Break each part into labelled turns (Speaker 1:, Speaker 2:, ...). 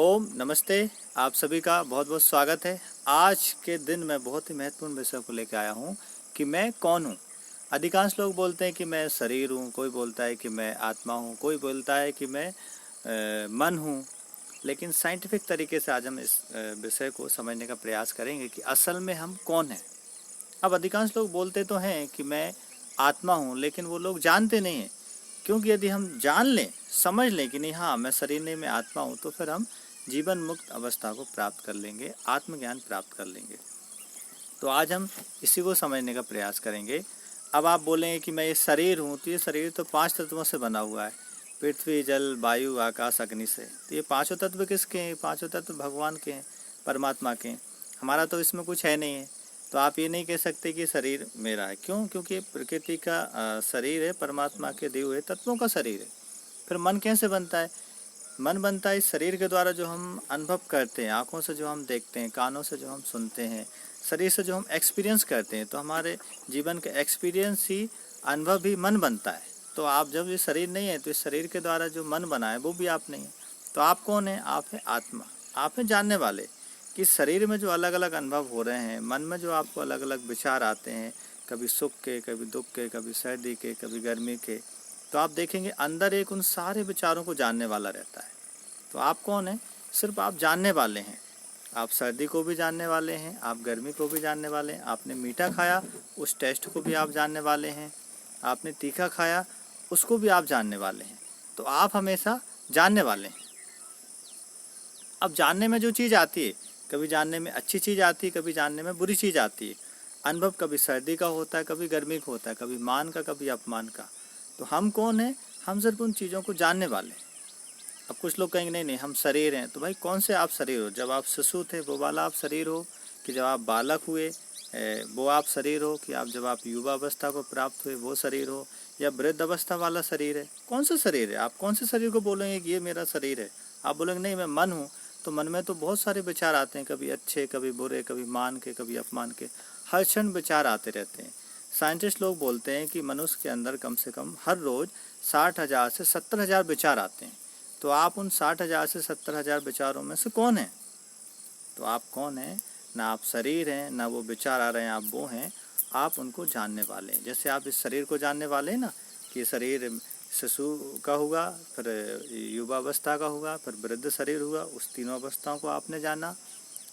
Speaker 1: ओम नमस्ते। आप सभी का बहुत बहुत स्वागत है। आज के दिन मैं बहुत ही महत्वपूर्ण विषय को लेकर आया हूँ कि मैं कौन हूँ। अधिकांश लोग बोलते हैं कि मैं शरीर हूँ, कोई बोलता है कि मैं आत्मा हूँ, कोई बोलता है कि मैं मन हूँ। लेकिन साइंटिफिक तरीके से आज हम इस विषय को समझने का प्रयास करेंगे कि असल में हम कौन हैं। अब अधिकांश लोग बोलते तो हैं कि मैं आत्मा हूँ, लेकिन वो लोग जानते नहीं हैं। क्योंकि यदि हम जान लें, समझ लें कि नहीं हाँ मैं शरीर नहीं, मैं आत्मा हूँ, तो फिर हम जीवन मुक्त अवस्था को प्राप्त कर लेंगे, आत्मज्ञान प्राप्त कर लेंगे। तो आज हम इसी को समझने का प्रयास करेंगे। अब आप बोलेंगे कि मैं ये शरीर हूँ, तो ये शरीर तो 5 तत्वों से बना हुआ है, पृथ्वी, जल, वायु, आकाश, अग्नि से। तो ये पांचों तत्व किसके हैं? पांचों तत्व भगवान के हैं, परमात्मा के हैं। हमारा तो इसमें कुछ है नहीं है। तो आप ये नहीं कह सकते कि शरीर मेरा है। क्यों? क्योंकि प्रकृति का शरीर है, परमात्मा के दिए हुए तत्वों का शरीर है। फिर मन कैसे बनता है? मन बनता है इस शरीर के द्वारा जो हम अनुभव करते हैं, आँखों से जो हम देखते हैं, कानों से जो हम सुनते हैं, शरीर से जो हम एक्सपीरियंस करते हैं। तो हमारे जीवन के एक्सपीरियंस ही, अनुभव ही मन बनता है। तो आप जब ये शरीर नहीं है, तो इस शरीर के द्वारा जो मन बना है वो भी आप नहीं है। तो आप कौन है? आप है आत्मा। आप हैं जानने वाले कि शरीर में जो अलग अलग अनुभव हो रहे हैं, मन में जो आपको अलग अलग विचार आते हैं, कभी सुख के, कभी दुख के, कभी सर्दी के, कभी गर्मी के। तो आप देखेंगे अंदर एक उन सारे विचारों को जानने वाला रहता है। तो आप कौन हैं? सिर्फ आप जानने वाले हैं। आप सर्दी को भी जानने वाले हैं, आप गर्मी को भी जानने वाले हैं। आपने मीठा खाया, उस टेस्ट को भी आप जानने वाले हैं। आपने तीखा खाया, उसको भी आप जानने वाले हैं। तो आप हमेशा जानने वाले हैं। अब जानने में जो चीज़ आती है, कभी जानने में अच्छी चीज़ आती है, कभी जानने में बुरी चीज़ आती है। अनुभव कभी सर्दी का होता है, कभी गर्मी का होता है, कभी मान का, कभी अपमान का। तो हम कौन हैं? हम सिर्फ उन चीज़ों को जानने वाले हैं। अब कुछ लोग कहेंगे नहीं नहीं हम शरीर हैं। तो भाई कौन से आप शरीर हो? जब आप शिशु थे वो वाला आप शरीर हो, कि जब आप बालक हुए वो आप शरीर हो, कि आप जब आप युवा अवस्था को प्राप्त हुए वो शरीर हो, या वृद्ध अवस्था वाला शरीर है? कौन सा शरीर है? आप कौन से शरीर को बोलेंगे कि ये मेरा शरीर है? आप बोलेंगे नहीं मैं मन हूँ। तो मन में तो बहुत सारे विचार आते हैं, कभी अच्छे, कभी बुरे, कभी मान के, कभी अपमान के। हर क्षण विचार आते रहते हैं। साइंटिस्ट लोग बोलते हैं कि मनुष्य के अंदर कम से कम हर रोज़ 60,000 से 70,000 विचार आते हैं। तो आप उन 60,000 से 70,000 विचारों में से कौन है? तो आप कौन हैं? ना आप शरीर हैं, ना वो विचार आ रहे हैं, आप वो हैं। आप उनको जानने वाले हैं। जैसे आप इस शरीर को जानने वाले हैं ना, कि ये शरीर शिशु का होगा, फिर युवा अवस्था का होगा, फिर वृद्ध शरीर हुआ। उस तीनों अवस्थाओं को आपने जाना।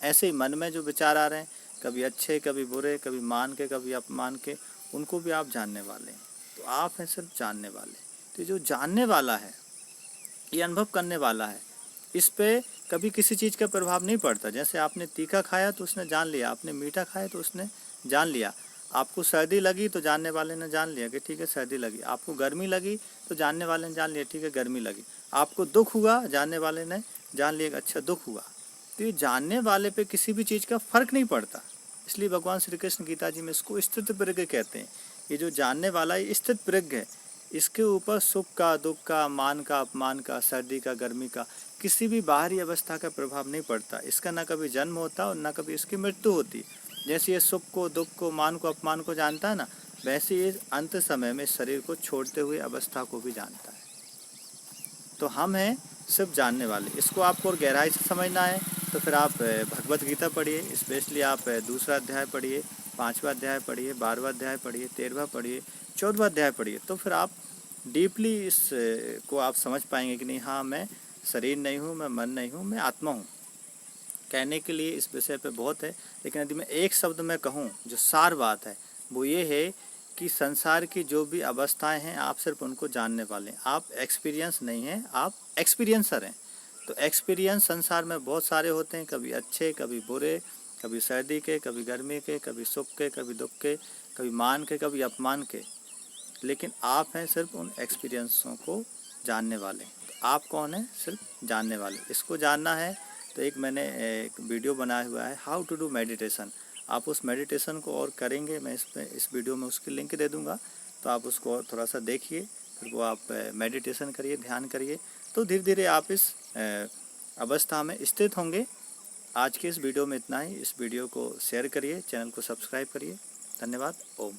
Speaker 1: ऐसे ही मन में जो विचार आ रहे हैं, कभी अच्छे, कभी बुरे, कभी मान के, कभी अपमान के, उनको भी आप जानने वाले हैं। तो आप हैं सिर्फ जानने वाले। तो जो जानने वाला है, ये अनुभव करने वाला है, इस पे कभी किसी चीज़ का प्रभाव नहीं पड़ता। जैसे आपने तीखा खाया तो उसने जान लिया, आपने मीठा खाया तो उसने जान लिया। आपको सर्दी लगी तो जानने वाले ने जान लिया कि ठीक है सर्दी लगी। आपको गर्मी लगी तो जानने वाले ने जान लिया ठीक है गर्मी लगी। आपको दुख हुआ, जानने वाले ने जान लिया कि अच्छा दुख हुआ। तो ये जानने वाले पे किसी भी चीज़ का फर्क नहीं पड़ता। इसलिए भगवान श्री कृष्ण गीता जी में इसको स्थित प्रज्ञ कहते हैं। ये जो जानने वाला है स्थित प्रज्ञ है। इसके ऊपर सुख का, दुख का, मान का, अपमान का, सर्दी का, गर्मी का, किसी भी बाहरी अवस्था का प्रभाव नहीं पड़ता। इसका ना कभी जन्म होता और ना कभी इसकी मृत्यु होती। जैसे ये सुख को, दुख को, मान को, अपमान को जानता है ना, वैसे ये अंत समय में शरीर को छोड़ते हुए अवस्था को भी जानता है। तो हम हैं सिर्फ जानने वाले। इसको आपको और गहराई से समझना है तो फिर आप भगवत गीता पढ़िए। स्पेशली आप दूसरा अध्याय पढ़िए, 5वां अध्याय पढ़िए, 12वां अध्याय पढ़िए, 13वां पढ़िए, 14वां अध्याय पढ़िए। तो फिर आप डीपली इस को आप समझ पाएंगे कि नहीं हाँ मैं शरीर नहीं हूँ, मैं मन नहीं हूँ, मैं आत्मा हूँ। कहने के लिए इस विषय पे बहुत है, लेकिन यदि मैं एक शब्द में कहूँ जो सार बात है वो ये है कि संसार की जो भी अवस्थाएं हैं आप सिर्फ उनको जानने वाले हैं। आप एक्सपीरियंस नहीं हैं, आप एक्सपीरियंसर हैं। तो एक्सपीरियंस संसार में बहुत सारे होते हैं, कभी अच्छे, कभी बुरे, कभी सर्दी के, कभी गर्मी के, कभी सुख के, कभी दुख के, कभी मान के, कभी अपमान के। लेकिन आप हैं सिर्फ उन एक्सपीरियंसों को जानने वाले। तो आप कौन हैं? सिर्फ जानने वाले। इसको जानना है तो मैंने एक वीडियो बनाया हुआ है, हाउ टू डू मेडिटेशन। आप उस मेडिटेशन को और करेंगे, मैं इस वीडियो में उसकी लिंक दे दूंगा। तो आप उसको और थोड़ा सा देखिए, फिर वो आप मेडिटेशन करिए, ध्यान करिए। तो धीरे धीरे आप इस अवस्था में स्थित होंगे। आज के इस वीडियो में इतना ही। इस वीडियो को शेयर करिए, चैनल को सब्सक्राइब करिए। धन्यवाद। ओम।